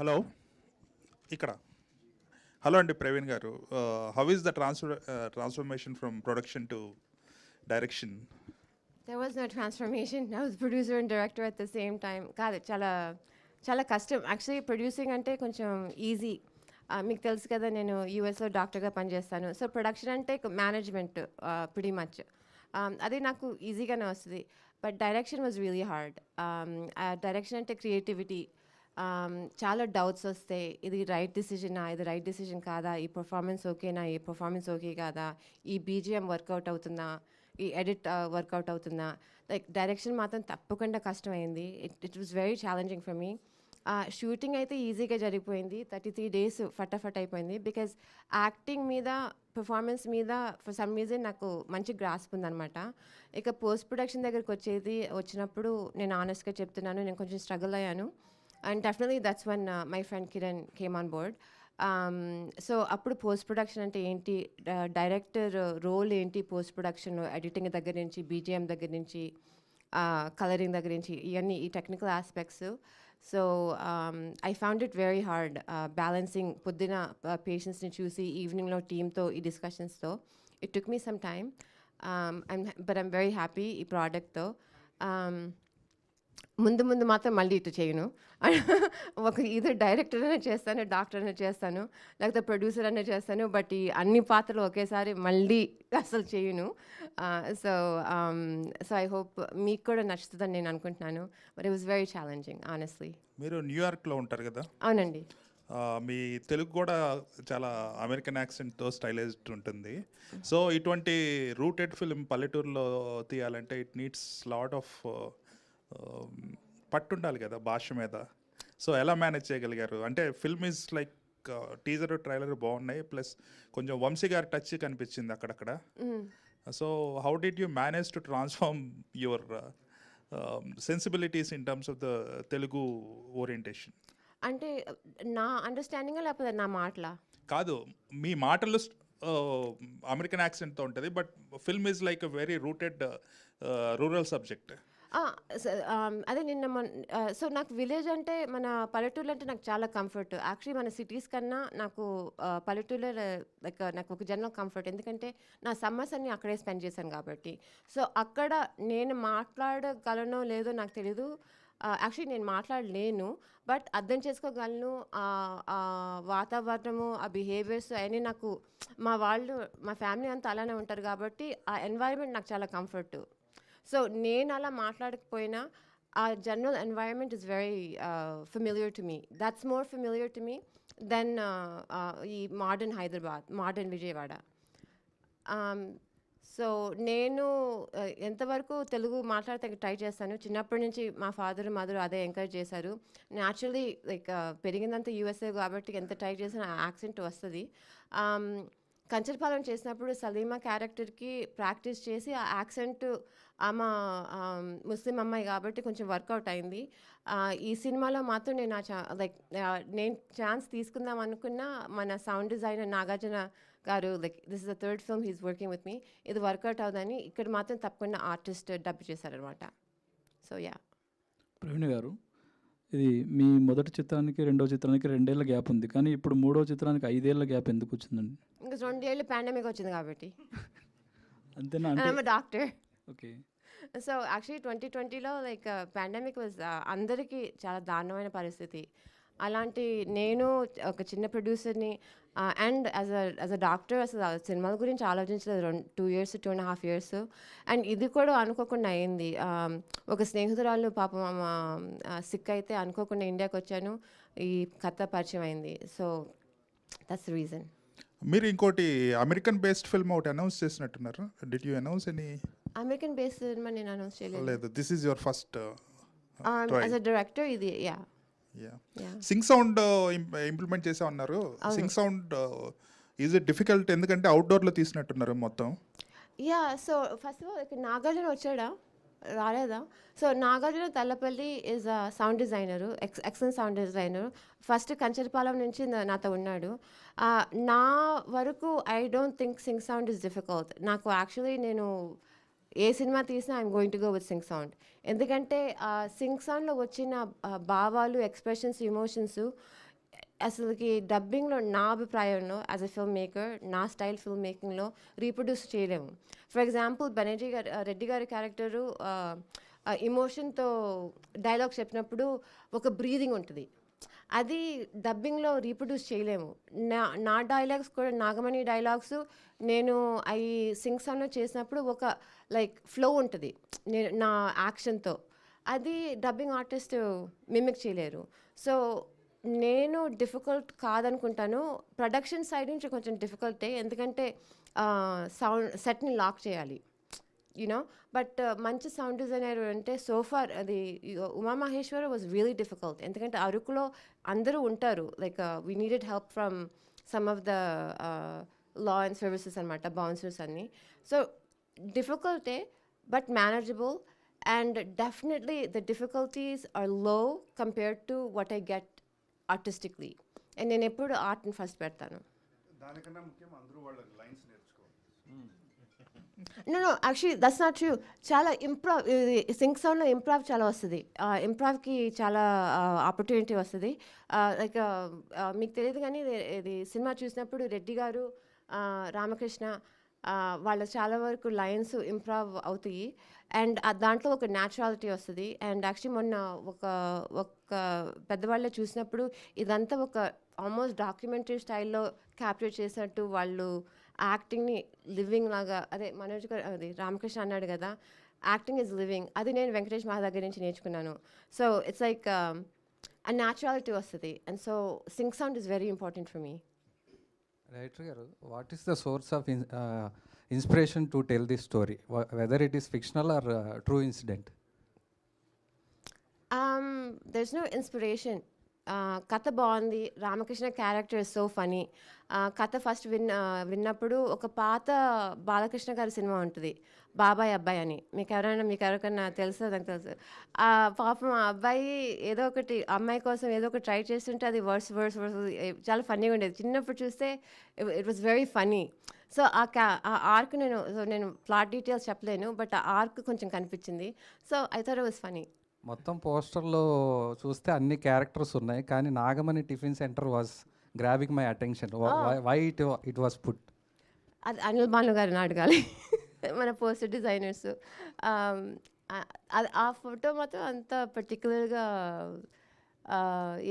Hello ఇక్కడ hello అండి ప్రవీణ్ గారు. How is the transformation from production to direction? There was no transformation. I was producer and director at the same time. కాదు, చాలా చాలా కష్టం. Actually producing అంటే కొంచెం ఈజీ. మీకు తెలుసు కదా, నేను యూఎస్లో డాక్టర్గా పనిచేస్తాను. సో ప్రొడక్షన్ అంటే మేనేజ్మెంట్ ప్రిటీ మచ్. అది నాకు ఈజీగానే వస్తుంది. But direction was really hard. Direction అంటే క్రియేటివిటీ. చాలా డౌట్స్ వస్తాయి. ఇది రైట్ డిసిజనా, ఇది రైట్ డిసిజన్ కాదా, ఈ పర్ఫార్మెన్స్ ఓకేనా, ఈ పర్ఫార్మెన్స్ ఓకే కాదా, ఈ బీజిఎం వర్కౌట్ అవుతుందా, ఈ ఎడిట్ వర్కౌట్ అవుతుందా. లైక్ డైరెక్షన్ మాత్రం తప్పకుండా కష్టమైంది. It was very challenging for me. Shooting అయితే ఈజీగా జరిగిపోయింది. 33 days ఫటాఫట్ అయిపోయింది. బికాజ్ యాక్టింగ్ మీద, పర్ఫార్మెన్స్ మీద ఫర్ సమ్ రీజన్ నాకు మంచి గ్రాస్ప్ ఉందన్నమాట. ఇక పోస్ట్ ప్రొడక్షన్ దగ్గరికి వచ్చినప్పుడు నేను ఆనెస్ట్గా చెప్తున్నాను, నేను కొంచెం స్ట్రగుల్ అయ్యాను. And definitely that's one my friend Kiran came on board. So అప్పుడు పోస్ట్ ప్రొడక్షన్ అంటే ఏంటి, డైరెక్టర్ రోల్ ఏంటి, పోస్ట్ ప్రొడక్షన్ ఎడిటింగ్ దగ్గర నుంచి, బీజిఎం దగ్గర నుంచి, కలరింగ్ దగ్గర నుంచి, ఇవన్నీ ఈ technical aspects. So I found it very hard balancing. పొద్దున పేషెంట్స్ని చూసి ఈవినింగ్లో టీమ్తో ఈ డిస్కషన్స్తో it took me some time. But I'm very happy ఈ ప్రోడక్ట్తో. ముందు మాత్రం మళ్ళీ ఇటు చేయను. ఒక ఇది డైరెక్టర్ అనే చేస్తాను, డాక్టర్ అనే చేస్తాను, లేకపోతే ప్రొడ్యూసర్ అనే చేస్తాను. బట్ ఈ అన్ని పాత్రలు ఒకేసారి మళ్ళీ అసలు చేయను. సో సో ఐ హోప్ మీకు కూడా నచ్చుతుందని నేను అనుకుంటున్నాను. But it was very challenging honestly. మీరు న్యూయార్క్లో ఉంటారు కదా? అవునండి. మీ తెలుగు కూడా చాలా అమెరికన్ యాక్సెంట్తో స్టైలైజ్డ్ ఉంటుంది. సో ఇటువంటి రూటెడ్ ఫిల్మ్ పల్లెటూరులో తీయాలంటే ఇట్ నీడ్స్ లాట్ ఆఫ్ పట్టుండాలి కదా భాష మీద. సో ఎలా మేనేజ్ చేయగలిగారు? అంటే film is like teaser trailer బాగున్నాయి, ప్లస్ కొంచెం వంశీ గారి టచ్ కనిపించింది అక్కడక్కడ. So how did you manage to transform your sensibilities in terms of the Telugu orientation? అంటే నా అండర్స్టాండింగ్ లేకపోతే నా మాటలా? కాదు, మీ మాటలు అమెరికన్ యాక్సెంట్తో ఉంటుంది, but film is like a very rooted rural subject. అదే నిన్న సో నాకు విలేజ్ అంటే, మన పల్లెటూర్లు అంటే నాకు చాలా కంఫర్ట్. యాక్చువల్లీ మన సిటీస్ కన్నా నాకు పల్లెటూరులో లైక్ నాకు ఒక జనరల్ కంఫర్ట్. ఎందుకంటే నా సమ్మర్స్ అన్ని అక్కడే స్పెండ్ చేశాను కాబట్టి. సో అక్కడ నేను మాట్లాడగలనో లేదో నాకు తెలీదు. యాక్చువల్లీ నేను మాట్లాడలేను, బట్ అర్థం చేసుకోగలను. వాతావరణము, ఆ బిహేవియర్స్ అవన్నీ నాకు, మా ఫ్యామిలీ అంతా అలానే ఉంటారు కాబట్టి ఆ ఎన్వైరన్మెంట్ నాకు చాలా కంఫర్ట్. సో నేను అలా మాట్లాడకపోయినా ఆ general environment is very familiar to me. That's more familiar to me than ఈ modern Hyderabad, modern Vijayawada. So నేను ఎంతవరకు తెలుగు మాట్లాడితే ట్రై చేస్తాను. చిన్నప్పటి నుంచి మా ఫాదర్ మదర్ అదే ఎంకరేజ్ చేశారు. న్యాచురలీ లైక్ పెరిగిందంతా యూఎస్ఏ కాబట్టి ఎంత ట్రై చేసినా యాక్సెంట్ వస్తుంది. కంచరపాలెం చేసినప్పుడు సలీమా క్యారెక్టర్కి ప్రాక్టీస్ చేసి ఆ యాక్సెంట్, ఆమె ముస్లిం అమ్మాయి కాబట్టి కొంచెం వర్కౌట్ అయింది. ఈ సినిమాలో మాత్రం నేను నేను ఛాన్స్ తీసుకుందాం అనుకున్నా. మన sound designer Nagarjuna garu, like this is the third film he's working with me, ఇది వర్కౌట్ అవుదని ఇక్కడ మాత్రం తప్పకుండా ఆర్టిస్ట్ డబ్ చేశారనమాట. So yeah. ప్రవీణ్ గారు, ఇది మీ మొదటి చిత్రానికి రెండో చిత్రానికి 2 ఏళ్ల గ్యాప్ ఉంది, కానీ ఇప్పుడు మూడో చిత్రానికి 5 ఏళ్ల గ్యాప్ ఎందుకు వచ్చిందండి? ఇంకా 2 ఏళ్ళు పాండమిక్ వచ్చింది కాబట్టి. అంతేనా? అంటే డాక్టర్. ఓకే. సో యాక్చువల్లీ 2020లో లైక్ పాండమిక్ వాజ్ అందరికీ చాలా దారుణమైన పరిస్థితి. అలాంటి నేను ఒక చిన్న ప్రొడ్యూసర్ని అండ్ యాజ్ అ డాక్టర్ అసలు సినిమాల గురించి ఆలోచించలేదు 2 years, 2.5 years. అండ్ ఇది కూడా అనుకోకుండా అయింది. ఒక స్నేహితురాలు పాపం సిక్ అయితే అనుకోకుండా ఇండియాకి వచ్చాను, ఈ కథ పరిచయం అయింది. So that's the reason. మీరు ఇంకోటి అమెరికన్ బేస్డ్ ఫిల్మ్ ఒకటి అనౌన్స్ చేసినట్టున్నారు. Did you announce any? American based cinema నేను అనౌన్స్ చేయలేదు. లేదు, this is your first as a director ఇది. యా. సింగ్ సౌండ్ ఇంప్లిమెంట్ చేసా ఉన్నారు. Singh sound is it difficult? ఎందుకంటే అవుట్డోర్లో తీసినట్టున్నారు మొత్తం. Yeah. So first of all ఇక్కడ నాగార్జున వచ్చాడా, రాలేదా? So Nagarjuna Tallapalli is a sound designer, excellent sound designer. First Kancharapalem నుంచి నాతో ఉన్నాడు. నా వరకు I don't think Singh sound is difficult. నాకు యాక్చువల్లీ నేను ఏ సినిమా తీసినా I'm going to go with Singh sound. ఎందుకంటే సింగ్ సౌండ్లో వచ్చిన భావాలు, ఎక్స్ప్రెషన్స్, ఇమోషన్స్ అసలుకి డబ్బింగ్లో నా అభిప్రాయంలో యాజ్ ఎ ఫిల్మ్ మేకర్ నా స్టైల్ ఫిల్మ్ మేకింగ్లో రీప్రొడ్యూస్ చేయలేము. ఫర్ ఎగ్జాంపుల్ బెనర్జీ గారు రెడ్డి గారి క్యారెక్టరు ఇమోషన్తో డైలాగ్ చెప్పినప్పుడు ఒక బ్రీదింగ్ ఉంటుంది, అది డబ్బింగ్లో రీప్రొడ్యూస్ చేయలేము. నా డైలాగ్స్ కూడా నాగమణి డైలాగ్స్ నేను అవి సింగ్ సౌండ్లో చేసినప్పుడు ఒక లైక్ ఫ్లో ఉంటుంది నేను నా యాక్షన్తో, అది డబ్బింగ్ ఆర్టిస్ట్ మిమిక్ చేయలేరు. సో నేను డిఫికల్ట్ కాదనుకుంటాను. ప్రొడక్షన్ సైడ్ నుంచి కొంచెం డిఫికల్టే, ఎందుకంటే సౌండ్ సెట్ని లాక్ చేయాలి యూనో. బట్ మంచి సౌండ్ డిజైనర్ అంటే సోఫార్ అది ఉమామహేశ్వర వాజ్ రియలీ డిఫికల్ట్, ఎందుకంటే అరకులో అందరూ ఉంటారు, like we needed help from some of the law and services అనమాట, బౌన్సర్స్ అన్నీ. సో డిఫికల్టే but manageable. And definitely the difficulties are low compared to what I get artistically. And నేను ఎప్పుడు ఆర్ట్ని first పెడతాను. దానికన్నా ముఖ్యం అందరూ వాళ్ళ లైన్స్ నేర్చుకోవాలి. No, actually that's not true. చాలా ఇంప్రూవ్ సింక్ సౌండ్లో ఇంప్రూవ్ చాలా వస్తుంది, ఇంప్రూవ్కి చాలా ఆపర్చునిటీ వస్తుంది. లైక్ మీకు తెలియదు కానీ ఇది సినిమా చూసినప్పుడు రెడ్డి గారు రామకృష్ణ వాళ్ళ చాలా వరకు లైన్స్ ఇంప్రూవ్ అవుతాయి, అండ్ దాంట్లో ఒక న్యాచురాలిటీ వస్తుంది. అండ్ యాక్చువల్లీ మొన్న ఒక పెద్దవాళ్ళే చూసినప్పుడు ఇదంతా ఒక ఆల్మోస్ట్ డాక్యుమెంటరీ స్టైల్లో క్యాప్చర్ చేసినట్టు వాళ్ళు యాక్టింగ్ని లివింగ్ లాగా, అదే మనోజ్ గారు అది రామకృష్ణ అన్నాడు కదా, యాక్టింగ్ ఈజ్ లివింగ్, అది నేను వెంకటేష్ మహా దగ్గర నుంచి నేర్చుకున్నాను. సో ఇట్స్ లైక్ ఆ న్యాచురాలిటీ వస్తుంది. And so sync sound is very important for me. Writer garu, what is the source of inspiration to tell this story, whether it is fictional or true incident? There's no inspiration. కథ బాగుంది, Ramakrishna character is so funny. కథ first విన్నప్పుడు ఒక పాత బాలకృష్ణ గారి cinema ఉంటుంది బాబాయ్ అబ్బాయి అని, మీకు ఎవరికైనా తెలుసో నాకు తెలుసు. పాపం ఆ అబ్బాయి ఏదో ఒకటి అమ్మాయి కోసం ఏదో ఒకటి ట్రై చేస్తుంటే అది వర్స్ చాలా ఫన్నీగా ఉండేది. చిన్నప్పుడు చూస్తే it was very funny. So ఆ ఆర్క్ నేను ప్లాట్ డీటెయిల్స్ చెప్పలేను, బట్ ఆ ఆర్క్ కొంచెం కనిపించింది. So I thought it was funny. మొత్తం పోస్టర్లో చూస్తే అన్ని క్యారెక్టర్స్ ఉన్నాయి, కానీ Nagamani tiffin centre was grabbing my attention. Why it was put? అది అనిల్ బాలు గారిని అడగాలి, మన పోస్టర్ డిజైనర్స్. ఆ ఫోటో మాత్రం అంత పర్టికులర్గా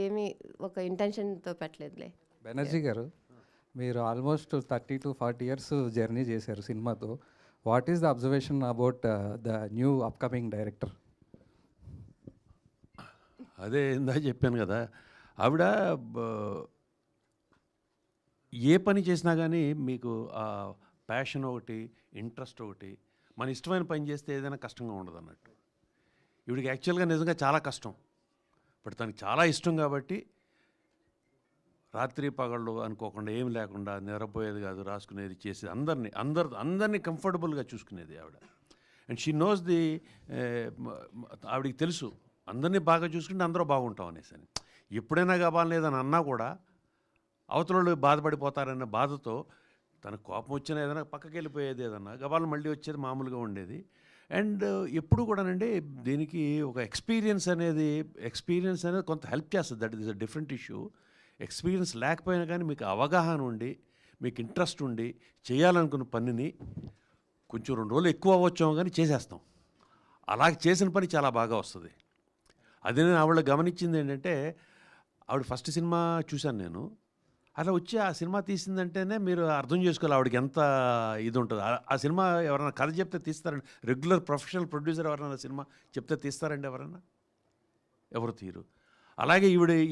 ఏమీ ఒక ఇంటెన్షన్తో పెట్టలేదులే. బెనర్జీ గారు, మీరు ఆల్మోస్ట్ 30 to 40 years జర్నీ చేశారు సినిమాతో. What is the observation about the new upcoming director? అదే ఇందాక చెప్పాను కదా, ఆవిడ ఏ పని చేసినా కానీ మీకు ఆ ప్యాషన్ ఒకటి, ఇంట్రెస్ట్ ఒకటి, మన ఇష్టమైన పని చేస్తే ఏదైనా కష్టంగా ఉండదు అన్నట్టు. ఈవిడికి యాక్చువల్గా నిజంగా చాలా కష్టం, బట్ తనకి చాలా ఇష్టం కాబట్టి రాత్రి పగళ్ళు అనుకోకుండా ఏమి లేకుండా నిద్రపోయేది కాదు, రాసుకునేది, చేసేది, అందరినీ కంఫర్టబుల్గా చూసుకునేది ఆవిడ. అండ్ షీ నోస్ ది, ఆవిడికి తెలుసు అందరినీ బాగా చూసుకుంటే అందరూ బాగుంటాం అనేసి అని. ఎప్పుడైనా గబాలు లేదని అన్నా కూడా అవతల బాధపడిపోతారన్న బాధతో తనకు కోపం వచ్చినా ఏదైనా పక్కకి వెళ్ళిపోయేది, ఏదన్నా గబాలు మళ్ళీ వచ్చేది మామూలుగా ఉండేది. అండ్ ఎప్పుడు కూడానండి దీనికి ఒక ఎక్స్పీరియన్స్ అనేది కొంత హెల్ప్ చేస్తుంది. That is a different issue. Experience లేకపోయినా కానీ మీకు అవగాహన ఉండి, మీకు ఇంట్రెస్ట్ ఉండి, చేయాలనుకున్న పనిని కొంచెం 2 రోజులు ఎక్కువ అవ్వచ్చాము కానీ చేసేస్తాం. అలాగే చేసిన పని చాలా బాగా వస్తుంది. అదే నేను ఆవిడ గమనించింది ఏంటంటే, ఆవిడ ఫస్ట్ సినిమా చూశాను నేను, అలా వచ్చి ఆ సినిమా తీసిందంటేనే మీరు అర్థం చేసుకోవాలి ఆవిడకి ఎంత ఇది ఉంటుంది. ఆ సినిమా ఎవరైనా కథ చెప్తే తీస్తారండి? రెగ్యులర్ ప్రొఫెషనల్ ప్రొడ్యూసర్ ఎవరైనా సినిమా చెప్తే తీస్తారండి ఎవరైనా? ఎవరు తీరు. అలాగే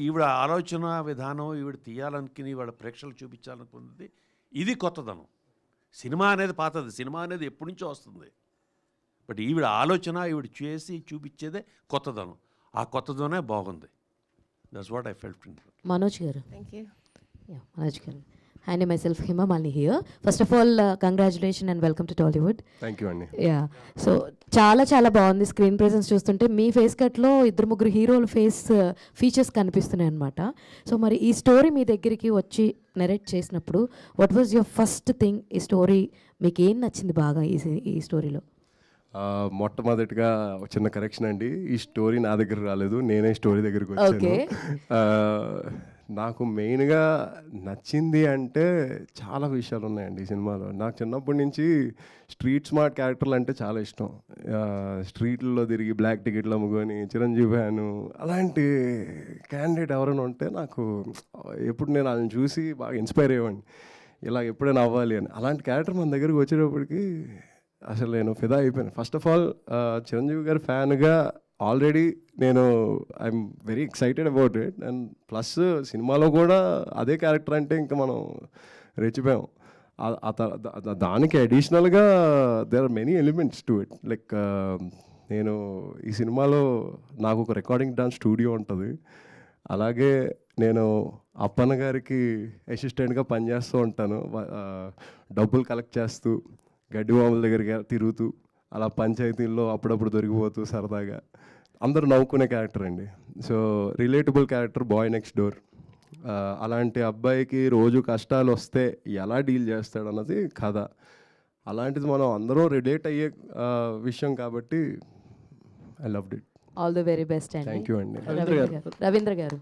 ఈవిడ ఆలోచన విధానం, ఈవిడ తీయాలనుకుని వాళ్ళ ప్రేక్షకులు చూపించాలనుకున్నది ఇది కొత్తదనం. సినిమా అనేది పాతది, సినిమా అనేది ఎప్పటి నుంచో వస్తుంది. బట్ ఈవిడ ఆలోచన, ఈవిడ చేసి చూపించేదే కొత్తదనం. ఆ కొత్తదనే బాగుంది. That's what I felt. Manoj garu. Thank you. Manoj గారు. Hi, myself Hima Malini here. First of all, congratulations and welcome to Tollywood. Thank you అండి. యా, సో చాలా బాగుంది. స్క్రీన్ ప్రెజెన్స్ చూస్తుంటే మీ ఫేస్ కట్లో 2-3 హీరోల ఫేస్ ఫీచర్స్ కనిపిస్తున్నాయి అనమాట. సో మరి ఈ స్టోరీ మీ దగ్గరికి వచ్చి నెరేట్ చేసినప్పుడు what was your first thing? ఈ స్టోరీ మీకు ఏం నచ్చింది బాగా ఈ స్టోరీలో? మొట్టమొదటిగా ఒక చిన్న కరెక్షన్ అండి, ఈ స్టోరీ నా దగ్గర రాలేదు, నేనే స్టోరీ దగ్గరికి వచ్చాను. నాకు మెయిన్గా నచ్చింది అంటే చాలా విషయాలు ఉన్నాయండి ఈ సినిమాలో. నాకు చిన్నప్పటి నుంచి స్ట్రీట్ స్మార్ట్ క్యారెక్టర్లు అంటే చాలా ఇష్టం. స్ట్రీట్లలో తిరిగి బ్లాక్ టికెట్లు అమ్ముకొని చిరంజీవి ఫ్యాను అలాంటి క్యాండిడేట్ ఎవరైనా ఉంటే నాకు ఎప్పుడు నేను వాళ్ళని చూసి బాగా ఇన్స్పైర్ అయ్యేవాడిని, ఇలా ఎప్పుడైనా అవ్వాలి అని. అలాంటి క్యారెక్టర్ మన దగ్గరికి వచ్చేటప్పటికి అసలు నేను ఫిదా అయిపోయాను. ఫస్ట్ ఆఫ్ ఆల్ చిరంజీవి గారి ఫ్యాన్గా ఆల్రెడీ నేను I'm very excited about it. And plus సినిమాలో కూడా అదే క్యారెక్టర్ అంటే ఇంకా మనం రెచ్చిపోయాం. దానికి అడిషనల్గా there are many elements to it. Like నేను ఈ సినిమాలో నాకు ఒక రికార్డింగ్ డాన్స్ స్టూడియో ఉంటుంది. అలాగే నేను అప్పన్న గారికి అసిస్టెంట్గా పనిచేస్తూ ఉంటాను. డబ్బులు కలెక్ట్ చేస్తూ గడ్డి మామూల దగ్గరికి తిరుగుతూ అలా పంచాయతీల్లో అప్పుడప్పుడు దొరికిపోతూ సరదాగా అందరూ నవ్వుకునే క్యారెక్టర్ అండి. So relatable character, boy next door. అలాంటి అబ్బాయికి రోజు కష్టాలు వస్తే ఎలా డీల్ చేస్తాడు అన్నది కథ. అలాంటిది మనం అందరం రిలేట్ అయ్యే విషయం కాబట్టి I loved it. All the very best అండి. థ్యాంక్ యూ అండి. రవీంద్ర గారు.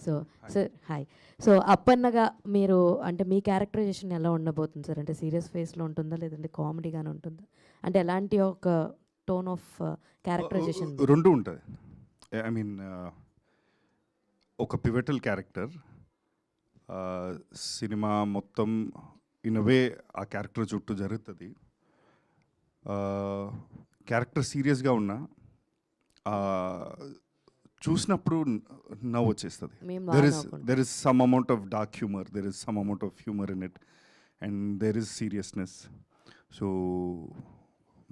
So sir hi. సో అప్పన్నగా మీరు అంటే మీ క్యారెక్టరైజేషన్ ఎలా ఉండబోతుంది సార్? అంటే సీరియస్ ఫేస్లో ఉంటుందా లేదంటే కామెడీగానే ఉంటుందా? అంటే ఎలాంటి ఒక టోన్ ఆఫ్ క్యారెక్టరైజేషన్? రెండు ఉంటుంది. ఐ మీన్ ఒక పివటల్ క్యారెక్టర్, సినిమా మొత్తం ఇన్ వే ఆ క్యారెక్టర్ చుట్టూ జరుగుతుంది. క్యారెక్టర్ సీరియస్గా ఉన్నా చూసినప్పుడు నవ్వు వచ్చేస్తుంది. There is some amount of dark humour, there is some amount of humour in it, and there is seriousness. So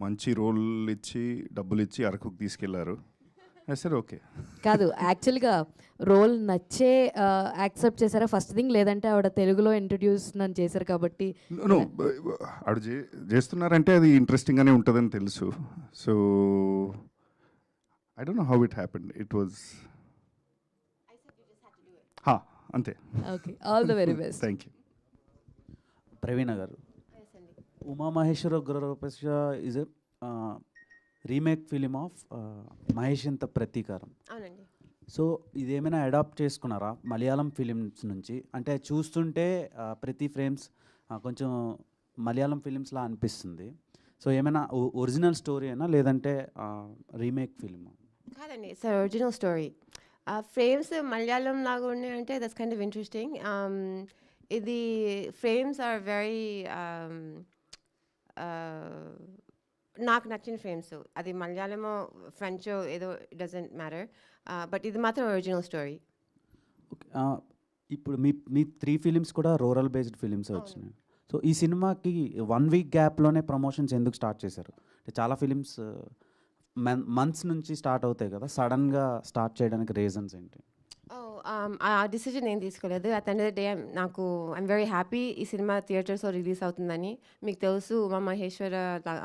మంచి రోల్ ఇచ్చి డబ్బులు ఇచ్చి అరకుకు తీసుకెళ్లారు. సరే ఓకే కాదు, యాక్చువల్గా రోల్ నచ్చే యాక్సెప్ట్ చేశారా ఫస్ట్ థింగ్, లేదంటే ఆవిడ తెలుగులో ఇంట్రడ్యూస్ నన్ను చేశారు కాబట్టి నో ఆవిడ చేస్తున్నారంటే అది ఇంట్రెస్టింగ్గానే ఉంటుందని తెలుసు. So I don't know how it happened. It was... I said you just had to do it. Ha, ante. Okay, all the very best. Thank you. Praveena garu, Umamaheswara Ugraroopasya is a remake film of Maheshinte Prathikaaram. అవునండి. So ఇదేమైనా adapt చేసుకున్నారా Malayalam films నుంచి? అంటే చూస్తుంటే ప్రతి frames కొంచెం మలయాళం ఫిలిమ్స్లా అనిపిస్తుంది. So ఏమైనా ఒరిజినల్ స్టోరీ అయినా లేదంటే రీమేక్ ఫిలిమా? కాదండి, it's original story. Frames Malayalam లాగా ఉన్నాయంటే దట్స్ కైండ్ ఆఫ్ ఇంట్రెస్టింగ్. ఇది ఫ్రేమ్స్ ఆర్ వెరీ నాకు నచ్చిన ఫ్రేమ్స్. అది మలయాళమో ఫ్రెంచో ఏదో డజంట్ మ్యాటర్, బట్ ఇది మాత్రం ఒరిజినల్ స్టోరీ. ఓకే, ఇప్పుడు మీ 3 ఫిలిమ్స్ కూడా రూరల్ బేస్డ్ ఫిలిమ్స్ వచ్చినాయి. సో ఈ సినిమాకి 1 వీక్ గ్యాప్లోనే ప్రమోషన్స్ ఎందుకు స్టార్ట్ చేశారు? అంటే చాలా ఫిలిమ్స్ మంత్స్ నుంచి స్టార్ట్ అవుతాయి కదా, సడన్గా స్టార్ట్ చేయడానికి రీజన్స్ ఏంటి? ఆ డిసిజన్ ఏం తీసుకోలేదు. At end of the day నాకు ఐఎమ్ వెరీ హ్యాపీ ఈ సినిమా థియేటర్స్లో రిలీజ్ అవుతుందని. మీకు తెలుసు ఉమామహేశ్వర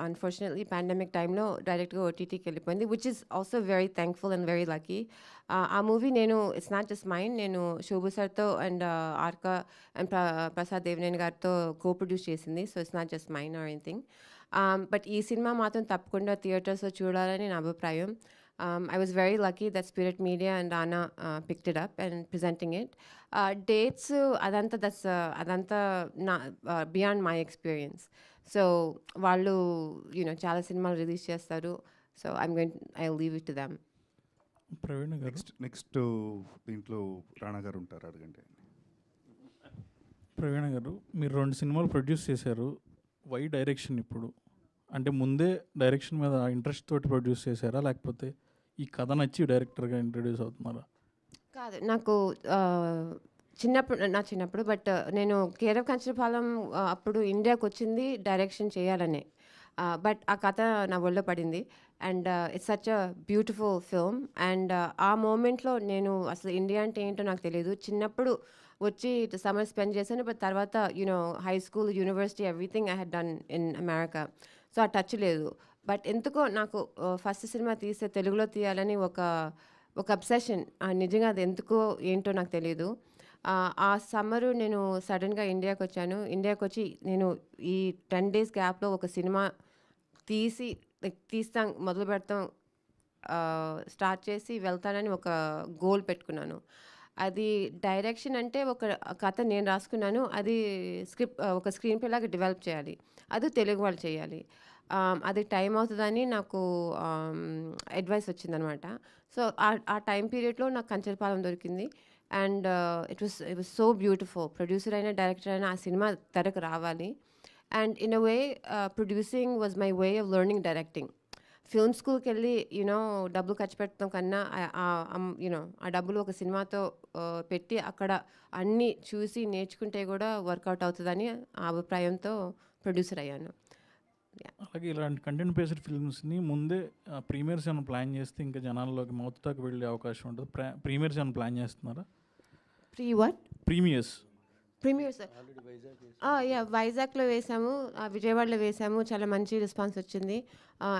అన్ఫార్చునేట్లీ పాండమిక్ టైంలో డైరెక్ట్గా ఓటీటీకి వెళ్ళిపోయింది, which is also very thankful and very lucky. ఆ మూవీ నేను ఇట్స్ నాట్ జస్ట్ మైండ్, నేను శోభు సార్తో అండ్ ఆర్కా అండ్ ప్రసాద్ దేవనేని గారితో కో ప్రొడ్యూస్ చేసింది. So it's not just mind or anything. But ఈ సినిమా మాత్రం తప్పకుండా థియేటర్స్లో చూడాలని నా అభిప్రాయం. I was very lucky that Spirit Media and Anna picked it up and presenting it. Dates, adanta beyond my experience. So, వాళ్ళు చాలా సినిమాలు రిలీజ్ చేస్తారు. So, I'll leave it to them. Praveen గారు, నెక్స్ట్ దీంట్లో రాణా గారు ఉంటారు, అడగండి. ప్రవీణ్ గారు, మీరు 2 సినిమాలు ప్రొడ్యూస్ చేశారు. వై డైరెక్షన్ ఇప్పుడు? అంటే ముందే డైరెక్షన్ మీద ఇంట్రెస్ట్ తోటి ప్రొడ్యూస్ చేశారా, లేకపోతే ఈ కథ నచ్చి డైరెక్టర్గా ఇంట్రడ్యూస్ అవుతున్నారా? కాదు, నాకు చిన్నప్పుడు బట్ నేను కేరవ్ కంచరపాలెం అప్పుడు ఇండియాకి వచ్చింది డైరెక్షన్ చేయాలనే. బట్ ఆ కథ నా ఒళ్ళో పడింది and it's such a beautiful film. And ఆ మూమెంట్లో నేను అసలు ఇండియా అంటే ఏంటో నాకు తెలియదు. చిన్నప్పుడు వచ్చి సమ్మర్ స్పెండ్ చేశాను, బట్ తర్వాత high school, university, everything I had done in America. So ఆ టచ్ లేదు. బట్ ఎందుకో నాకు ఫస్ట్ సినిమా తీస్తే తెలుగులో తీయాలని ఒక అబ్సెషన్. నిజంగా అది ఎందుకో ఏంటో నాకు తెలియదు. ఆ సమ్మరు నేను సడన్గా ఇండియాకి వచ్చాను. ఇండియాకి వచ్చి నేను ఈ 10 days గ్యాప్లో ఒక సినిమా తీస్తాం, మొదలు పెడతాం, స్టార్ట్ చేసి వెళ్తానని ఒక గోల్ పెట్టుకున్నాను. అది డైరెక్షన్ అంటే ఒక కథ నేను రాసుకున్నాను, అది ఒక స్క్రీన్ ప్లే లాగా డెవలప్ చేయాలి, అది తెలుగు వాళ్ళు చేయాలి. అది టైం అవుతుందని నాకు అడ్వైస్ వచ్చిందనమాట. సో ఆ టైం పీరియడ్లో నాకు కంచరపాలెం దొరికింది. And it was so beautiful. Producer అయినా డైరెక్టర్ అయినా ఆ సినిమా తెరకు రావాలి. And in a way producing was my way of learning directing. Film స్కూల్కి వెళ్ళి డబ్బులు ఖర్చు పెట్టడం కన్నా ఆ డబ్బులు ఒక సినిమాతో పెట్టి అక్కడ అన్నీ చూసి నేర్చుకుంటే కూడా వర్కౌట్ అవుతుందని ఆ అభిప్రాయంతో ప్రొడ్యూసర్ అయ్యాను. అలాగే ఇలాంటి కంటెంట్ బేస్డ్ ఫిల్మ్స్ని ముందే ప్రీమియర్స్ ఏమైనా ప్లాన్ చేస్తే ఇంకా జనాల్లోకి మౌత్ దాకా వెళ్ళే అవకాశం ఉంటుంది. ప్రీమియర్స్ ఏమైనా ప్లాన్ చేస్తున్నారా? ప్రీమియర్స్ వైజాగ్లో వేసాము, విజయవాడలో వేసాము, చాలా మంచి రెస్పాన్స్ వచ్చింది.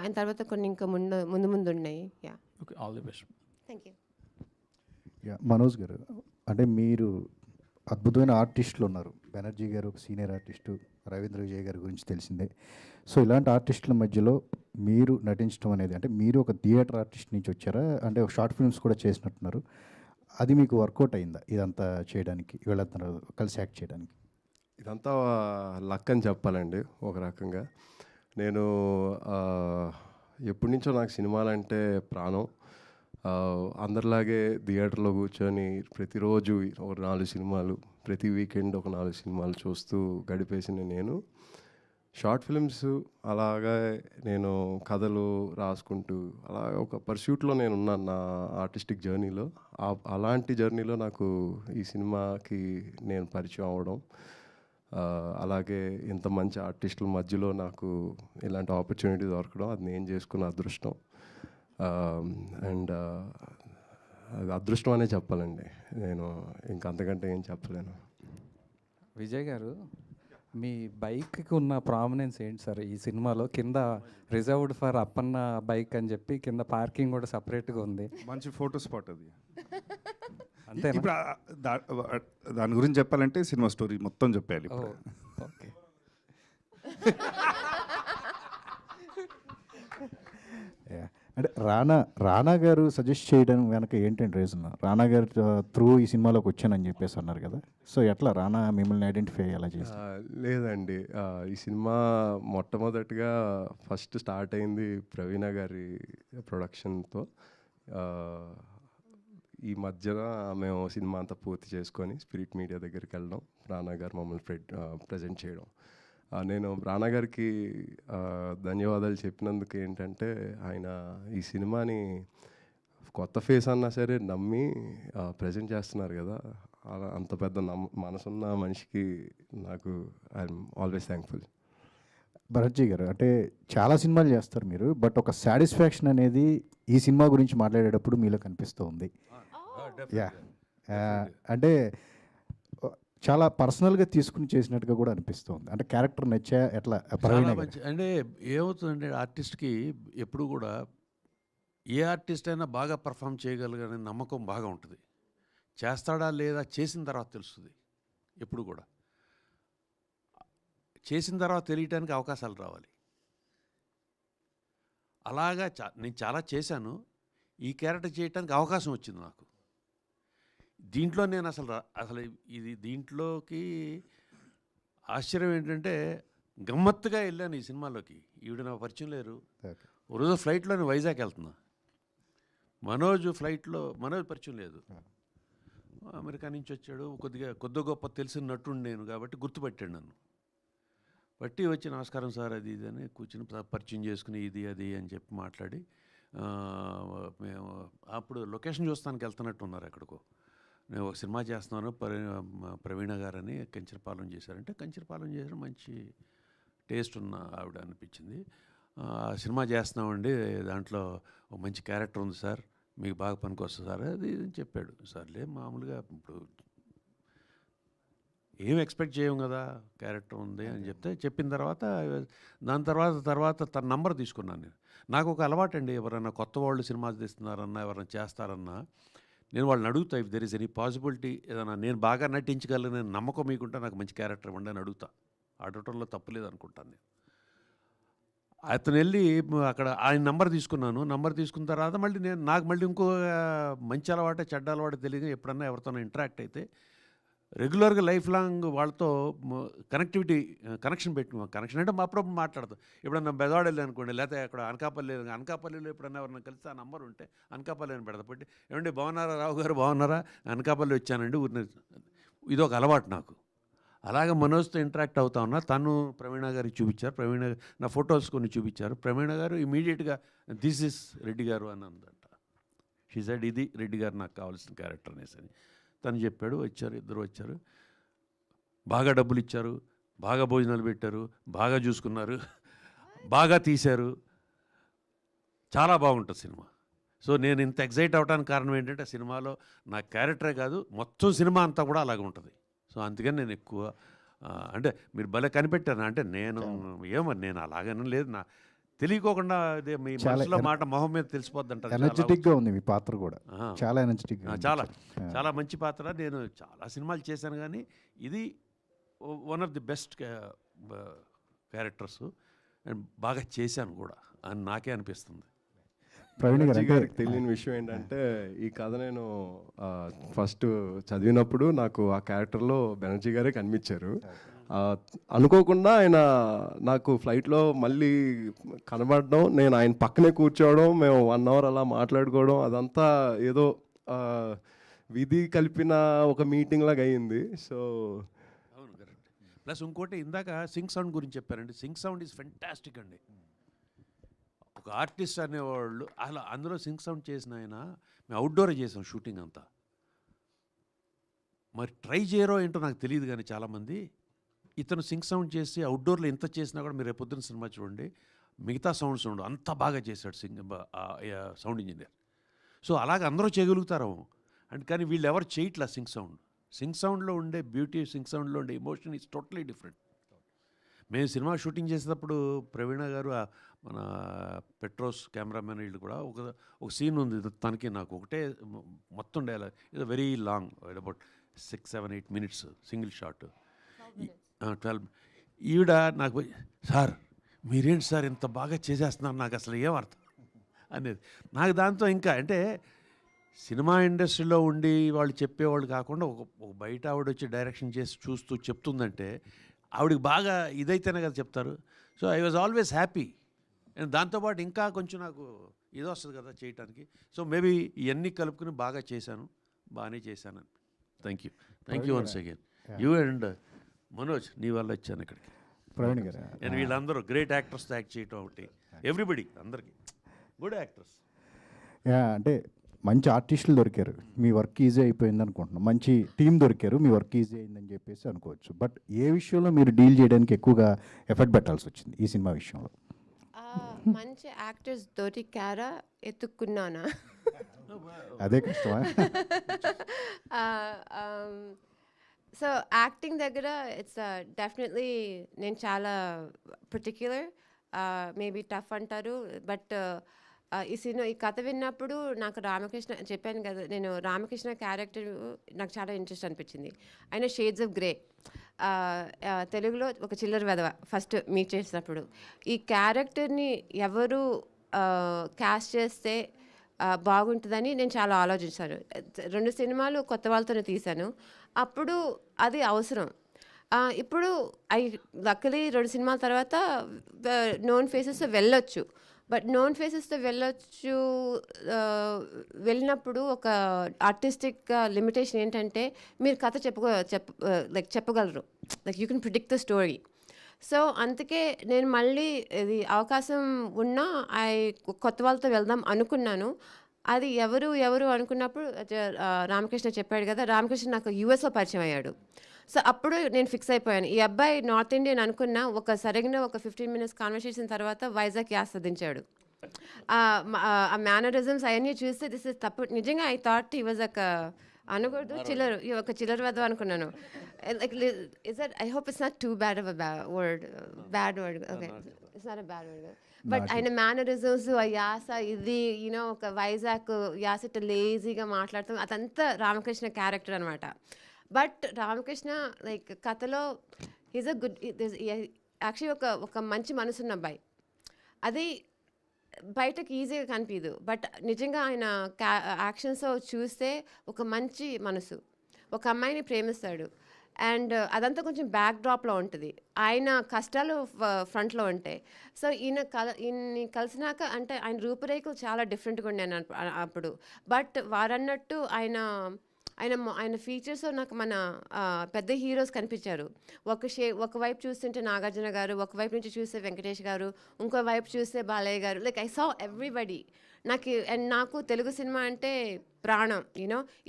అండ్ తర్వాత కొన్ని ఇంకా ముందు ఉన్నాయి. Okay, all the best. Thank you. Manoj గారు, అంటే మీరు అద్భుతమైన ఆర్టిస్టులు ఉన్నారు. బెనర్జీ గారు ఒక సీనియర్ ఆర్టిస్టు, రవీంద్ర విజయ్ గారి గురించి తెలిసిందే. సో ఇలాంటి ఆర్టిస్టుల మధ్యలో మీరు నటించడం అనేది, అంటే మీరు ఒక థియేటర్ ఆర్టిస్ట్ నుంచి వచ్చారా? అంటే ఒక షార్ట్ ఫిల్మ్స్ కూడా చేసినట్టున్నారు. అది మీకు వర్కౌట్ అయిందా ఇదంతా చేయడానికి, వీళ్ళంతా కలిసి యాక్ట్ చేయడానికి? ఇదంతా లక్ అని చెప్పాలండి ఒక రకంగా. నేను ఎప్పటి నుంచో నాకు సినిమాలంటే ప్రాణం. అందరిలాగే థియేటర్లో కూర్చొని ప్రతిరోజు ఒక 4 సినిమాలు, ప్రతి వీకెండ్ ఒక 4 సినిమాలు చూస్తూ గడిపేసిన నేను షార్ట్ ఫిల్మ్స్ అలాగా నేను కథలు రాసుకుంటూ అలా ఒక పర్స్యూట్లో నేను ఉన్నాను నా ఆర్టిస్టిక్ జర్నీలో. అలాంటి జర్నీలో నాకు ఈ సినిమాకి నేను పరిచయం అవ్వడం, అలాగే ఇంత మంచి ఆర్టిస్టుల మధ్యలో నాకు ఇలాంటి ఆపర్చునిటీ దొరకడం, అది నేను చేసుకున్న అదృష్టం. అండ్ అది అదృష్టం అనే చెప్పాలండి. నేను ఇంకా అంతకంటే ఏం చెప్పలేను. విజయ్ గారు, మీ బైక్కి ఉన్న ప్రామినెన్స్ ఏంటి సార్ ఈ సినిమాలో? కింద రిజర్వ్డ్ ఫర్ అప్పన్న బైక్ అని చెప్పి కింద పార్కింగ్ కూడా సపరేట్గా ఉంది. మంచి ఫోటో స్పాట్ అది. అంతే. ఇప్పుడు దాని గురించి చెప్పాలంటే సినిమా స్టోరీ మొత్తం చెప్పాలి. ఓకే. అంటే రానా గారు సజెస్ట్ చేయడం వెనక ఏంటంటే రీజన్? రానా గారు త్రూ ఈ సినిమాలోకి వచ్చానని చెప్పేసి అన్నారు కదా. సో ఎట్లా రానా మిమ్మల్ని ఐడెంటిఫై ఎలా చేస్తారు? లేదండి, ఈ సినిమా మొట్టమొదటిగా ఫస్ట్ స్టార్ట్ అయింది ప్రవీణ గారి ప్రొడక్షన్తో. ఈ మధ్యన మేము సినిమా అంతా పూర్తి చేసుకొని స్పిరిట్ మీడియా దగ్గరికి వెళ్ళడం, రానా గారు మమ్మల్ని ప్రజెంట్ చేయడం. నేను రానా గారికి ధన్యవాదాలు చెప్పినందుకు ఏంటంటే, ఆయన ఈ సినిమాని కొత్త ఫేస్ అన్నా సరే నమ్మి ప్రజెంట్ చేస్తున్నారు కదా. అలా అంత పెద్ద మనసున్న మనిషికి నాకు ఐఎమ్ ఆల్వేస్ థ్యాంక్ఫుల్. భరత్జీ గారు, అంటే చాలా సినిమాలు చేస్తారు మీరు, బట్ ఒక సాటిస్ఫాక్షన్ అనేది ఈ సినిమా గురించి మాట్లాడేటప్పుడు మీలో కనిపిస్తూ ఉంది. అంటే చాలా పర్సనల్గా తీసుకుని చేసినట్టుగా కూడా అనిపిస్తుంది. అంటే క్యారెక్టర్ నచ్చా ఎట్లా? అంటే ఏమవుతుందంటే ఆర్టిస్ట్కి ఎప్పుడు కూడా ఏ ఆర్టిస్ట్ అయినా బాగా పర్ఫామ్ చేయగలగనే నమ్మకం బాగా ఉంటుంది. చేస్తాడా లేదా చేసిన తర్వాత తెలుస్తుంది. ఎప్పుడు కూడా చేసిన తర్వాత తెలియటానికి అవకాశాలు రావాలి. అలాగా నేను చాలా చేశాను. ఈ క్యారెక్టర్ చేయడానికి అవకాశం వచ్చింది నాకు. దీంట్లో నేను అసలు ఇది దీంట్లోకి ఆశ్చర్యం ఏంటంటే, గమ్మత్తుగా వెళ్ళాను ఈ సినిమాలోకి. ఈవిడ నాకు పరిచయం లేరు. రోజు ఫ్లైట్లో నేను వైజాగ్ వెళ్తున్నా. మనోజ్ పరిచయం లేదు. అమెరికా నుంచి వచ్చాడు, కొద్ది గొప్ప తెలిసిన నటుండి నేను కాబట్టి గుర్తుపట్టాడు నన్ను. బట్టి వచ్చి నమస్కారం సార్ అది ఇది అని కూర్చుని పరిచయం చేసుకుని ఇది అది అని చెప్పి మాట్లాడి, మేము అప్పుడు లొకేషన్ చూస్తానికి వెళ్తున్నట్టు ఉన్నారు ఎక్కడికో. నేను ఒక సినిమా చేస్తున్నాను, ప్రవీణ గారని కంచరపాలెం చేశారంటే, కంచరపాలెం చేసిన మంచి టేస్ట్ ఉన్న ఆవిడ అనిపించింది. సినిమా చేస్తున్నామండి, దాంట్లో ఒక మంచి క్యారెక్టర్ ఉంది సార్, మీకు బాగా పనికి వస్తుంది సార్ అది అని చెప్పాడు. సర్లే, మామూలుగా ఇప్పుడు ఏం ఎక్స్పెక్ట్ చేయం కదా, క్యారెక్టర్ ఉంది అని చెప్తే చెప్పిన తర్వాత దాని తర్వాత తన నంబర్ తీసుకున్నాను నేను. నాకు ఒక అలవాటు అండి, ఎవరైనా కొత్త వాళ్ళు సినిమా తీస్తున్నారన్నా ఎవరైనా చేస్తారన్నా నేను వాళ్ళని అడుగుతా, if there is any possibility, ఏదైనా నేను బాగా నటించగలను, నేను నమ్మకం మీకుంటే నాకు మంచి క్యారెక్టర్ ఇవ్వండి అని అడుగుతా. అడగటంలో తప్పులేదు అనుకుంటాను నేను. అతను వెళ్ళి అక్కడ ఆయన నంబర్ తీసుకున్నాను. నంబర్ తీసుకున్న తర్వాత మళ్ళీ నాకు మళ్ళీ ఇంకో మంచి అలవాటు చెడ్డ అలవాటు తెలియదు. ఎప్పుడన్నా ఎవరితోనో ఇంటరాక్ట్ అయితే రెగ్యులర్గా లైఫ్ లాంగ్ వాళ్ళతో కనెక్షన్ అంటే అప్పుడప్పుడు మాట్లాడతాం. ఎప్పుడన్నా బెదవాడ వెళ్ళి అనుకోండి, లేకపోతే అక్కడ అనకాపల్లిలో ఎప్పుడన్నా ఎవరన్నా కలిస్తే ఆ నంబర్ ఉంటే అనకాపల్లి అని పెడతా. పెట్టి ఏమండి బాగున్నారా రావు గారు, బాగున్నారా, అనకాపల్లి వచ్చానండి ఊరిని. ఇదొక అలవాటు నాకు. అలాగే మనోజ్తో ఇంటరాక్ట్ అవుతా ఉన్నా. తను ప్రవీణ గారికి చూపించారు. ప్రవీణ నా ఫొటోస్ కొన్ని చూపించారు. ప్రవీణ గారు ఇమీడియట్గా దిస్ ఇస్ రెడ్డి గారు అని అందంట. షీ సెడ్ ఇది రెడ్డి గారు నాకు కావాల్సిన క్యారెక్టర్ అనేసి అని తను చెప్పాడు. వచ్చారు, ఇద్దరు వచ్చారు, బాగా డబ్బులు ఇచ్చారు, బాగా భోజనాలు పెట్టారు, బాగా చూసుకున్నారు, బాగా తీశారు. చాలా బాగుంటుంది సినిమా. సో నేను ఇంత ఎగ్జైట్ అవ్వడానికి కారణం ఏంటంటే సినిమాలో నా క్యారెక్టరే కాదు, మొత్తం సినిమా అంతా కూడా అలాగే ఉంటుంది. సో అందుకని నేను ఎక్కువ అంటే మీరు భలే కనిపెట్టారు. అంటే నేను నేను అలాగనే లేదు, నా తెలియకోకుండా అదే మీ మనసులో మాట మొహం మీద తెలిసిపోద్ది అంటారు. ఎనర్జెటిక్గా ఉంది మీ పాత్ర కూడా, చాలా ఎనర్జెటిక్, చాలా మంచి పాత్ర. నేను చాలా సినిమాలు చేశాను కానీ ఇది one of the best characters and బాగా చేశాను కూడా అని నాకే అనిపిస్తుంది. ప్రవీణ్ గారికి తెలియని విషయం ఏంటంటే ఈ కథ నేను ఫస్ట్ చదివినప్పుడు నాకు ఆ క్యారెక్టర్లో బెనర్జీ గారే కనిపించారు. అనుకోకుండా ఆయన నాకు ఫ్లైట్లో మళ్ళీ కనబడడం, నేను ఆయన పక్కనే కూర్చోవడం, మేము 1 hour అలా మాట్లాడుకోవడం, అదంతా ఏదో విధి కలిపిన ఒక మీటింగ్ లాగా అయ్యింది. సో అవును, కరెక్ట్. ప్లస్ ఇంకోటి ఇందాక సింగ్ సౌండ్ గురించి చెప్పారండి. సింగ్ సౌండ్ ఈజ్ ఫెంటాస్టిక్ అండి. ఒక ఆర్టిస్ట్ అనేవాళ్ళు అలా అందులో సింగ్ సౌండ్ చేసిన ఆయన, మేము అవుట్డోరే చేసాం షూటింగ్ అంతా. మరి ట్రై చేయరో ఏంటో నాకు తెలియదు కానీ చాలామంది ఇతను సింగ్ సౌండ్ చేసి అవుట్డోర్లో ఎంత చేసినా కూడా మీరు రేపు పొద్దున్న సినిమా చూడండి, మిగతా సౌండ్స్ ఉండవు, అంత బాగా చేశాడు సౌండ్ ఇంజనీర్. సో అలాగే అందరూ చేయగలుగుతారు అండ్ కానీ వీళ్ళు ఎవరు చేయట్లా సింగ్ సౌండ్. సింగ్ సౌండ్లో ఉండే బ్యూటీ, సింగ్ సౌండ్లో ఉండే ఎమోషన్ ఈజ్ టోటలీ డిఫరెంట్. మేము సినిమా షూటింగ్ చేసేటప్పుడు ప్రవీణ గారు మన పెట్రోస్ కెమెరామెన్ వీళ్ళు కూడా ఒక సీన్ ఉంది తనకి నాకు ఒకటే మొత్తం డైలాగ్, ఇది very long, about 6-7-8 minutes single shot. 12 ఈవిడ నాకు సార్ మీరేంటి సార్ ఇంత బాగా చేసేస్తున్నారు, నాకు అసలు ఏం అర్థం అనేది. నాకు దాంతో ఇంకా అంటే సినిమా ఇండస్ట్రీలో ఉండి వాళ్ళు చెప్పేవాళ్ళు కాకుండా ఒక బయట ఆవిడ వచ్చి డైరెక్షన్ చేసి చూస్తూ చెప్తుందంటే ఆవిడకి బాగా ఇదైతేనే కదా చెప్తారు. So I was always happy. And దాంతోపాటు ఇంకా కొంచెం నాకు ఇది వస్తుంది కదా చేయటానికి. సో మేబీ ఇవన్నీ కలుపుకుని బాగా చేశాను, బాగానే చేశాను. Thank you once again. You and Manoj, నీ వల్ల వచ్చాను ఇక్కడికి. ప్రవీణ్ గారు అండ్ వీళ్ళందరూ గ్రేట్ యాక్టర్స్తో యాక్ట్ చేయటం ఒకటి, ఎవ్రీబడి అందరికీ గుడ్ యాక్టర్స్. అంటే మంచి ఆర్టిస్టులు దొరికారు, మీ వర్క్ ఈజీ అయిపోయింది అనుకుంటున్నాం. మంచి టీం దొరికారు, మీ వర్క్ ఈజీ అయిందని చెప్పేసి అనుకోవచ్చు. బట్ ఏ విషయంలో మీరు డీల్ చేయడానికి ఎక్కువగా ఎఫర్ట్ పెట్టాల్సి వచ్చింది ఈ సినిమా విషయంలో? మంచి యాక్టర్స్ దొరికారా ఎత్తుక్కున్నానా? అదే కష్టమా? సో యాక్టింగ్ దగ్గర ఇట్స్ డెఫినెట్లీ నేను చాలా పర్టిక్యులర్, మేబీ టఫ్ అంటారు. బట్ ఈ కథ విన్నప్పుడు నాకు రామకృష్ణ చెప్పాను కదా, నేను రామకృష్ణ క్యారెక్టర్ నాకు చాలా ఇంట్రెస్ట్ అనిపించింది. ఆయన షేడ్స్ ఆఫ్ గ్రే, తెలుగులో ఒక చిల్లర వెధవ ఫస్ట్ మీట్ చేసినప్పుడు. ఈ క్యారెక్టర్ని ఎవరు క్యాస్ట్ చేస్తే బాగుంటుందని నేను చాలా ఆలోచించాను. 2 సినిమాలు కొత్త వాళ్ళతోనే తీశాను, అప్పుడు అది అవసరం. ఇప్పుడు లక్కలీ 2 సినిమాల తర్వాత నోన్ ఫేసెస్ వెళ్ళొచ్చు. బట్ నోన్ ఫేసెస్తో వెళ్ళినప్పుడు ఒక ఆర్టిస్టిక్ లిమిటేషన్ ఏంటంటే మీరు కథ చెప్పగలరు, you can predict the story. So అందుకే నేను మళ్ళీ ఇది అవకాశం ఉన్నా కొత్త వాళ్ళతో వెళ్దాం అనుకున్నాను. అది ఎవరు అనుకున్నప్పుడు రామకృష్ణ చెప్పాడు కదా, రామకృష్ణ నాకు యూఎస్లో పరిచయం అయ్యాడు. సో అప్పుడు నేను ఫిక్స్ అయిపోయాను, ఈ అబ్బాయి నార్త్ ఇండియన్ అనుకున్నా. సరిగ్గా ఒక 15 minutes కాన్వర్సేషన్ తర్వాత వైజాగ్ యాస్దించాడు. ఆ మేనరిజమ్స్ అవన్నీ చూస్తే దిస్ ఇస్ తప్పు. నిజంగా ఐ థాట్ హీ వాజ్ అనకూడదు, ఒక చిల్లర వెధవ అనుకున్నాను. I hope it's not too bad of bad word. Okay, it's not a bad word. But ఆయన మేనరిజమ్స్, ఆ యాస, ఇది ఒక వైజాగ్ యాస లేజీగా మాట్లాడతాం, అదంతా రామకృష్ణ క్యారెక్టర్ అనమాట. బట్ రామకృష్ణ కథలో ఈజ్ అ గుడ్, యాక్చువల్లీ ఒక మంచి మనసున్న అబ్బాయి. అది బయటకు ఈజీగా కనిపించదు, బట్ నిజంగా ఆయన యాక్షన్స్ చూస్తే ఒక మంచి మనసు, ఒక అమ్మాయిని ప్రేమిస్తాడు. అండ్ అదంతా కొంచెం బ్యాక్ డ్రాప్లో ఉంటుంది, ఆయన కష్టాలు ఫ్రంట్లో ఉంటాయి. సో ఈయన్ని కలిసినాక అంటే ఆయన రూపురేఖలు చాలా డిఫరెంట్గా ఉండే అప్పుడు. బట్ వారన్నట్టు ఆయన ఫీచర్స్ నాకు మన పెద్ద హీరోస్ కనిపించారు. ఒకవైపు చూస్తుంటే నాగార్జున గారు, ఒకవైపు నుంచి చూస్తే వెంకటేష్ గారు, ఇంకో వైపు చూస్తే బాలయ్య గారు. Like I saw everybody. నాకు తెలుగు సినిమా అంటే ప్రాణం.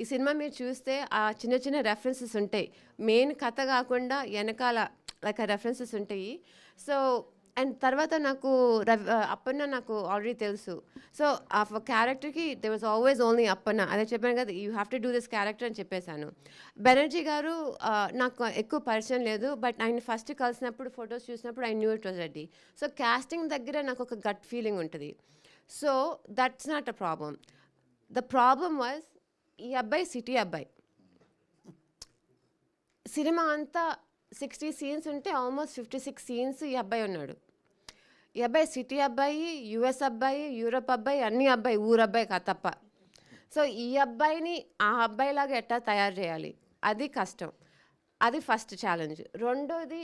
ఈ సినిమా మీరు చూస్తే ఆ చిన్న చిన్న రెఫరెన్సెస్ ఉంటాయి, మెయిన్ కథ కాకుండా వెనకాల లైక్ ఆ రెఫరెన్సెస్ ఉంటాయి. సో అండ్ తర్వాత నాకు అప్పన్న నాకు ఆల్రెడీ తెలుసు. సో ఆ క్యారెక్టర్కి they was always only Appanna. అదే చెప్పాను కదా, you have to do this character అని చెప్పేశాను. బెనర్జీ గారు నాకు ఎక్కువ పరిచయం లేదు, బట్ ఆయన ఫస్ట్ కలిసినప్పుడు ఫొటోస్ చూసినప్పుడు I knew it was ready. So casting దగ్గర నాకు ఒక గట్ ఫీలింగ్ ఉంటుంది. So that's not a problem. The problem was ఈ అబ్బాయి సిటీ అబ్బాయి. సినిమా అంతా 60 సీన్స్ ఉంటే ఆల్మోస్ట్ 56 సీన్స్ ఈ అబ్బాయి ఉన్నాడు. ఈ అబ్బాయి సిటీ అబ్బాయి, యుఎస్ అబ్బాయి, యూరప్ అబ్బాయి, అన్ని అబ్బాయి, ఊరు అబ్బాయి తప్ప. సో ఈ అబ్బాయిని ఆ అబ్బాయిలాగా ఎట్టా తయారు చేయాలి, అది కష్టం. అది ఫస్ట్ ఛాలెంజ్. రెండోది,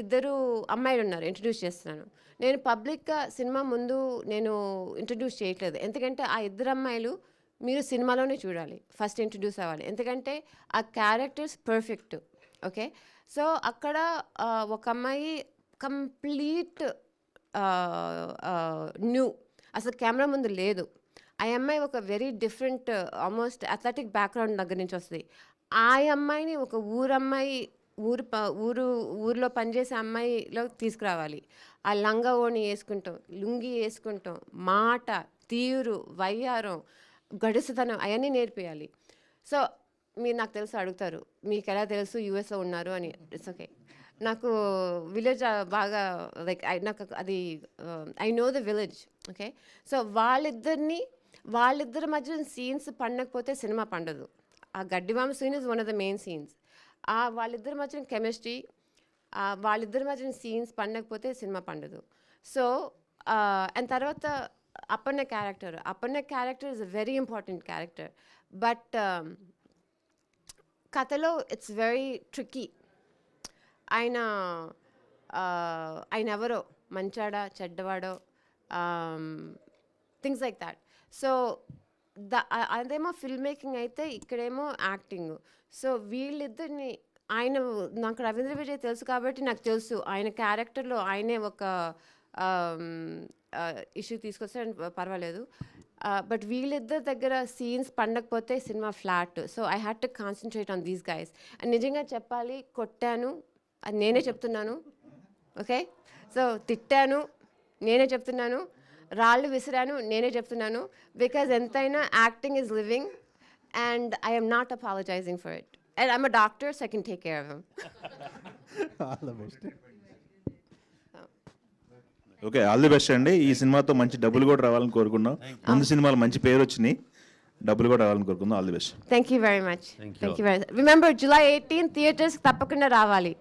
ఇద్దరు అమ్మాయిలు ఉన్నారు, ఇంట్రడ్యూస్ చేస్తున్నాను. నేను పబ్లిక్గా సినిమా ముందు నేను ఇంట్రడ్యూస్ చేయట్లేదు, ఎందుకంటే ఆ ఇద్దరు అమ్మాయిలు మీరు సినిమాలోనే చూడాలి, ఫస్ట్ ఇంట్రడ్యూస్ అవ్వాలి, ఎందుకంటే ఆ క్యారెక్టర్స్ పర్ఫెక్ట్. ఓకే, సో అక్కడ ఒక అమ్మాయి కంప్లీట్ న్యూ, అసలు కెమెరా ముందు లేదు. ఆ అమ్మాయి ఒక very different, almost athletic background దగ్గర నుంచి వస్తుంది. ఆ అమ్మాయిని ఒక ఊరమ్మాయి, ఊరిలో పనిచేసే అమ్మాయిలో తీసుకురావాలి. ఆ లంగా ఓణి వేసుకుంటాం, లుంగి వేసుకుంటాం, మాట తీరు, వయ్యారం, గడుసుతనం అవన్నీ నేర్పియాలి. సో మీరు నాకు తెలుసు అడుగుతారు, మీకు ఎలా తెలుసు యూఎస్లో ఉన్నారు అని. ఇట్స్ ఓకే, నాకు విలేజ్ బాగా లైక్ నాకు అది I know the village. Okay, so వాళ్ళిద్దరి మధ్య సీన్స్ పండకపోతే సినిమా పండదు. ఆ గడ్డివామ scene is one of the main scenes. వాళ్ళిద్దరి మధ్యన కెమిస్ట్రీ, వాళ్ళిద్దరి మధ్యన సీన్స్ పండకపోతే సినిమా పండదు. సో అండ్ తర్వాత Appanna character is a very important character. But కథలో ఇట్స్ వెరీ ట్రిక్కీ. ఆయన ఎవరో మంచాడా చెడ్డవాడో, థింగ్స్ లైక్ దాట్. సో అదేమో ఫిల్మ్ మేకింగ్ అయితే, ఇక్కడేమో యాక్టింగ్. సో వీళ్ళిద్దరిని నాకు రవీంద్ర విజయ్ తెలుసు కాబట్టి నాకు తెలుసు ఆయన క్యారెక్టర్లో ఆయనే ఒక ఇష్యూ తీసుకొస్తే పర్వాలేదు. బట్ వీళ్ళిద్దరి దగ్గర సీన్స్ పండకపోతే సినిమా flat. So I had to concentrate on these guys. And నిజంగా చెప్పాలి, కొట్టాను, అది నేనే చెప్తున్నాను. ఓకే, సో తిట్టాను, నేనే చెప్తున్నాను. రాళ్ళు విసిరాను, నేనే చెప్తున్నాను. బికాజ్ ఎంతైనా acting is living and I am not apologizing for it. And I'm a doctor, so I can take care of him. All the best. Okay, all the best అండి. ఈ సినిమాతో మంచి డబ్బులు కూడా రావాలని కోరుకున్నాం. ముందు సినిమాలు మంచి పేరు వచ్చినాయి, డబ్బులు కూడా రావాలని కోరుకుందాం. All the best. Thank you very much. Thank you very much. Remember, July 18th, theaters తప్పకుండా రావాలి.